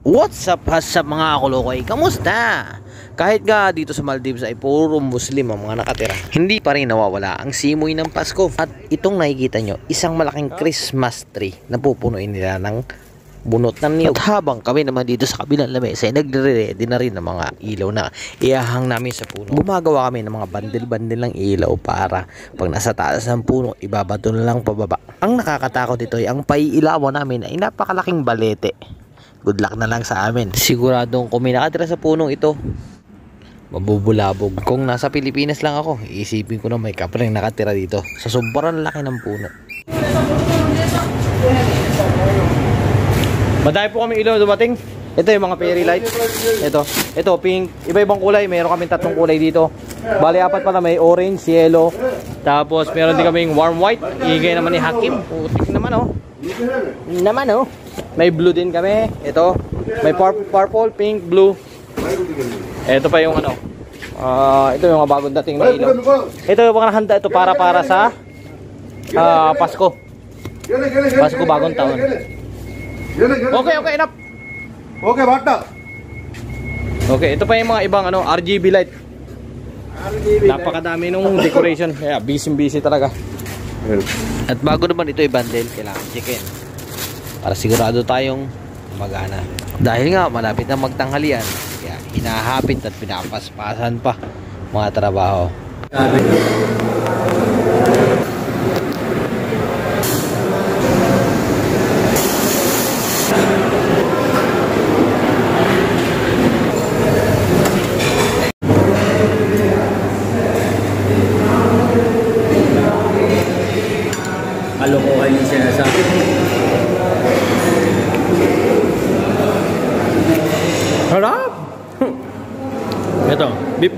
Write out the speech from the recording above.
What's up sa mga kolokoy? Kamusta? Kahit nga dito sa Maldives ay puro Muslim ang mga nakatira, hindi pa rin nawawala ang simoy ng Pasko. At itong nakikita nyo, isang malaking Christmas tree na pupunuin nila ng bunot ng niyog. At habang kami naman dito sa kabilang lamesa ay nagre-ready na rin ng mga ilaw na iahang namin sa puno. Gumagawa kami ng mga bandil-bandil ng ilaw para pag nasa taas ng puno, ibabato na lang pababa. Ang nakakatakot dito ay ang paiilawan namin ay napakalaking balete. Good luck na lang sa amin. Siguradong kung may nakatira sa punong ito, mabubulabog. Kung nasa Pilipinas lang ako, iisipin ko na may kapre nakatira dito sa sobrang laki ng puno. Madami po kami ilaw dumating. Ito yung mga fairy light. Ito pink. Iba-ibang kulay. Meron kaming 3 kulay dito. Bali 4 pala. May orange, yellow. Tapos meron din kaming warm white. Igay naman ni Hakim. Putik naman oh. May blue din kami. Ito. May purple, pink, blue. Ito pa yung ano. Ito yung mga bagong dating na ilaw. Ito yung mga handa ito para sa Pasko. Pasko bagong taon. Okay, enough. Okay, bata. Okay, ito pa yung mga ibang ano, RGB light. Napakadami nung decoration. Kaya busy talaga. At bago naman ito i-bundle, kailangan chicken. Para sigurado tayong magana. Dahil nga malapit na magtanghalian, kaya hinahapit at pinapaspasan pa mga trabaho. Kalokohan yung sinasabi. Harap! Ito, beef.